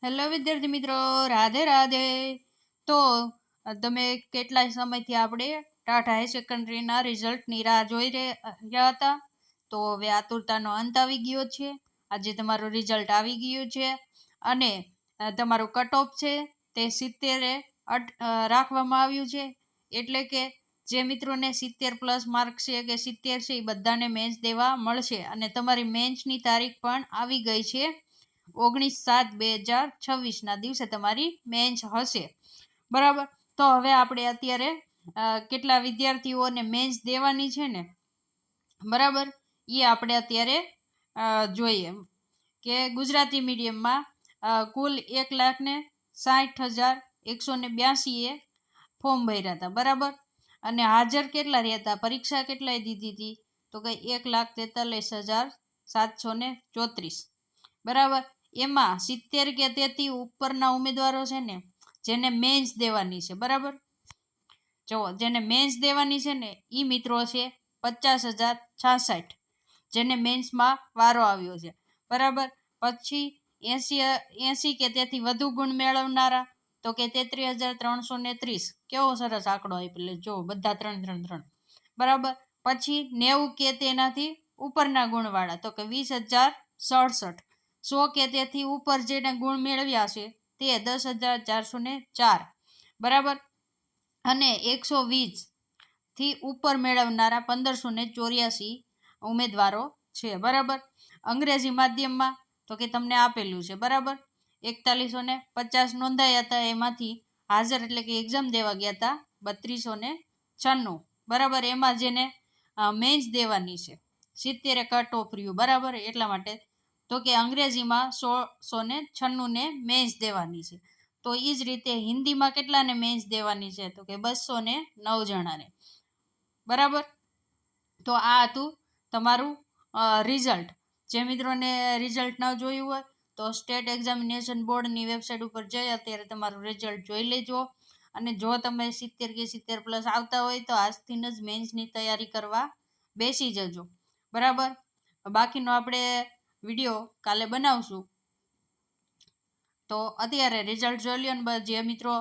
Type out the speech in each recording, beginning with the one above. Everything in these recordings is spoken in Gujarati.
હેલો વિદ્યાર્થી મિત્રો, રાધે રાધે. તો તમે કેટલા સમયથી આપણે ટાટા હાઈ સેકન્ડરીના રિઝલ્ટની રાહ જોઈ રહ્યા હતા. તો હવે આતુરતાનો અંત આવી ગયો છે. આજે તમારું રિઝલ્ટ આવી ગયું છે અને તમારું કટ ઓફ છે તે 70 રાખવામાં આવ્યું છે. એટલે કે જે મિત્રોને 70+ માર્ક છે કે 70 છે એ બધાને મેન્સ દેવા મળશે. અને તમારી મેન્સની તારીખ પણ આવી ગઈ છે. 19/7/2026 દિવસે તમારી મેન્સ હશે. બરાબર. તો હવે આપણે અત્યારે કેટલા વિદ્યાર્થીઓને મેન્સ દેવાની છે ને, બરાબર, એ આપણે અત્યારે જોઈએ કે ગુજરાતી મીડિયમમાં કુલ 1,60,182 ફોર્મ ભર્યા હતા. બરાબર. અને હાજર કેટલા રહ્યા હતા, પરીક્ષા કેટલાય દીધી હતી, તો કે 1,43,734. બરાબર. એમાં 70 કે તેથી ઉપરના ઉમેદવારો છે ને, જેને મેન્સ દેવાની છે. બરાબર. જો જેને મેન્સ દેવાની છે ને એ મિત્રો છે 50,066, જેને મેન્સમાં વારો આવ્યો છે. બરાબર. પછી 80 કે તેથી વધુ ગુણ મેળવનારા તો કે 33,330. કેવો સરસ આંકડો આપેલો, જો બધા 3 3 3. બરાબર. પછી 90 કે તેનાથી ઉપરના ગુણવાળા તો કે 20,067. 100 કે તેથી ઉપર જેને ગુણ મેળવ્યા છે તે 10,404. બરાબર. અને 120 થી ઉપર મેળવનારા 1,584 ઉમેદવારો છે. બરાબર. અંગ્રેજી માધ્યમમાં તો કે તમને આપેલું છે. બરાબર. 4150 નોંધાયા હતા, એમાંથી હાજર એટલે કે એક્ઝામ દેવા ગયા હતા 3296. બરાબર. એમાં જેને મેન્સ દેવાની છે 70 કટ ઓફ રહ્યું. બરાબર. એટલા માટે તો કે અંગ્રેજીમાં 196 ને મેન્સ દેવાની છે. તો એ જ રીતે હિન્દીમાં કેટલાને મેન્સ દેવાની છે, તો કે 209 જણાને. બરાબર. તો આ હતું તમારું રિઝલ્ટ. જે મિત્રોને રિઝલ્ટ ન જોયું હોય તો સ્ટેટ એક્ઝામિનેશન બોર્ડની વેબસાઇટ ઉપર જઈ અત્યારે તમારું રિઝલ્ટ જોઈ લેજો. અને જો તમે 70 કે 70+ આવતા હોય તો આજથી જ મેન્સની તૈયારી કરવા બેસી જજો. બરાબર. બાકીનો આપણે વિડીયો કાલે બનાવશું. તો અત્યારે રિઝલ્ટ જોઈ લ્યો ને જે મિત્રો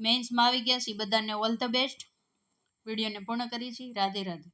મેન્સમાં આવી ગયા છે બધાને ઓલ ધ બેસ્ટ. વિડીયોને પૂર્ણ કરી છે. રાધે રાધે.